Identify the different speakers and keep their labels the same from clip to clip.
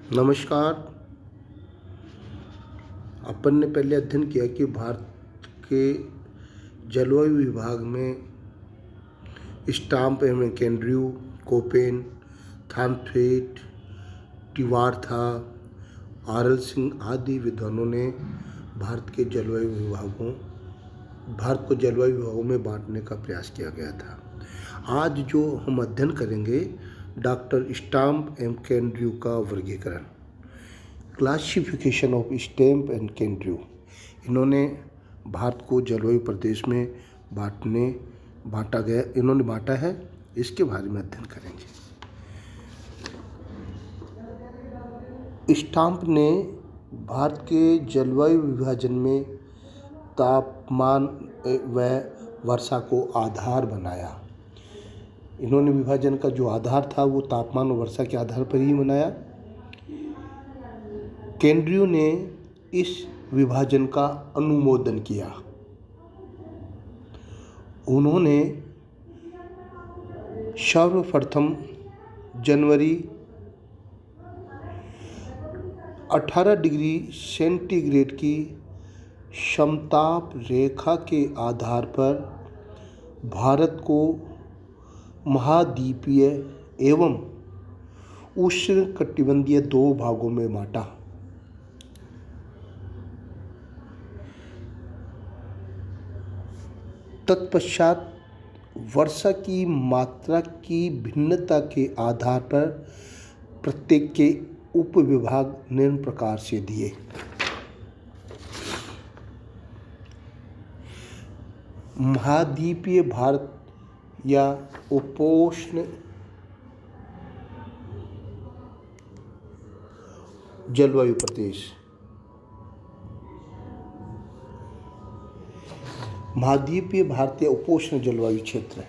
Speaker 1: नमस्कार। अपन ने पहले अध्ययन किया कि भारत के जलवायु विभाग में स्टाम्प एवं केंड्रयू, कोपेन, थामथ्वेट, टिवार्था, आरएल सिंह आदि विद्वानों ने भारत को जलवायु विभागों में बांटने का प्रयास किया गया था। आज जो हम अध्ययन करेंगे डॉक्टर स्टाम्प एंड केंड्रयू का वर्गीकरण, क्लासिफिकेशन ऑफ स्टैम्प एंड केंड्रयू। इन्होंने भारत को जलवायु प्रदेश में बांटा है। इसके बारे में अध्ययन करेंगे। स्टाम्प ने भारत के जलवायु विभाजन में तापमान व वर्षा को आधार बनाया। इन्होंने विभाजन का जो आधार था वो तापमान और वर्षा के आधार पर ही बनाया। केंड्रयू ने इस विभाजन का अनुमोदन किया। उन्होंने सर्वप्रथम जनवरी 18 डिग्री सेंटीग्रेड की समताप रेखा के आधार पर भारत को महाद्वीपीय एवं उष्णकटिबंधीय दो भागों में बांटा। तत्पश्चात वर्षा की मात्रा की भिन्नता के आधार पर प्रत्येक के उपविभाग निम्न प्रकार से दिए। महाद्वीपीय भारत या उपोष्ण जलवायु प्रदेश। महाद्वीपीय भारतीय उपोष्ण जलवायु क्षेत्र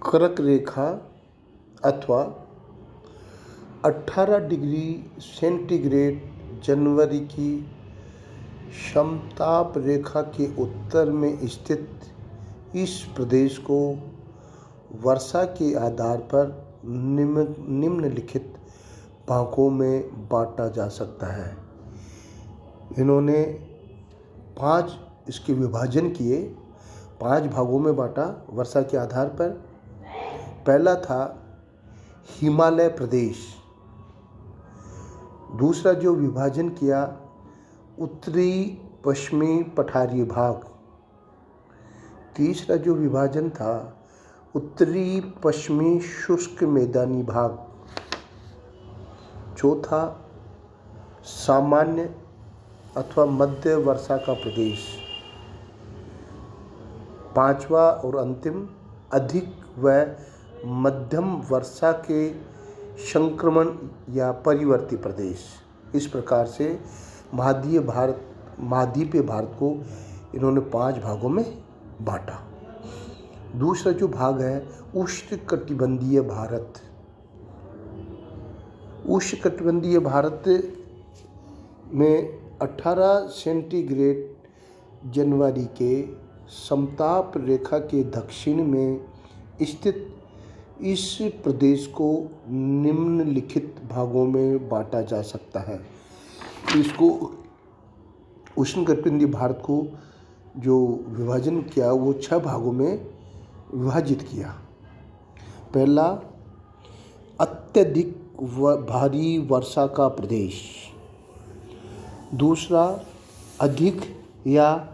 Speaker 1: कर्क रेखा अथवा 18 डिग्री सेंटीग्रेड जनवरी की समताप रेखा के उत्तर में स्थित इस प्रदेश को वर्षा के आधार पर निम्नलिखित भागों में बांटा जा सकता है। इन्होंने इसके विभाजन किए, 5 भागों में बांटा वर्षा के आधार पर। पहला था हिमालय प्रदेश। दूसरा जो विभाजन किया उत्तरी पश्चिमी पठारी भाग। तीसरा जो विभाजन था उत्तरी पश्चिमी शुष्क मैदानी भाग। चौथा सामान्य अथवा मध्य वर्षा का प्रदेश। पांचवा और अंतिम अधिक व मध्यम वर्षा के संक्रमण या परिवर्ती प्रदेश। इस प्रकार से महाद्वीपीय भारत को इन्होंने 5 भागों में बांटा। दूसरा जो भाग है उष्णकटिबंधीय भारत। उष्णकटिबंधीय भारत में 18 सेंटीग्रेड जनवरी के समताप रेखा के दक्षिण में स्थित इस प्रदेश को निम्नलिखित भागों में बांटा जा सकता है। इसको उष्णकटिबंधीय भारत को जो विभाजन किया वो 6 भागों में विभाजित किया। पहला अत्यधिक भारी वर्षा का प्रदेश। दूसरा अधिक या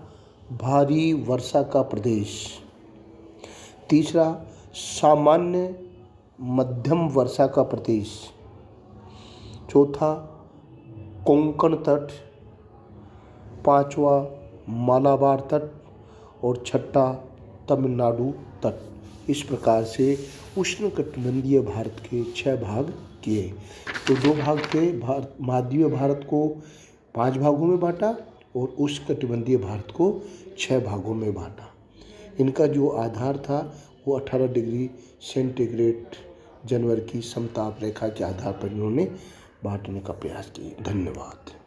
Speaker 1: भारी वर्षा का प्रदेश। तीसरा सामान्य मध्यम वर्षा का प्रदेश। चौथा कोंकण तट। पांचवा मालाबार तट और छठा तमिलनाडु तट। इस प्रकार से उष्णकटिबंधीय भारत के 6 भाग किए। तो 2 भाग थे। महाद्वीपीय भारत को 5 भागों में बांटा और उष्णकटिबंधीय भारत को 6 भागों में बांटा। इनका जो आधार था वो 18 डिग्री सेंटीग्रेड जनवरी की समताप रेखा के आधार पर इन्होंने बांटने का प्रयास किया। धन्यवाद।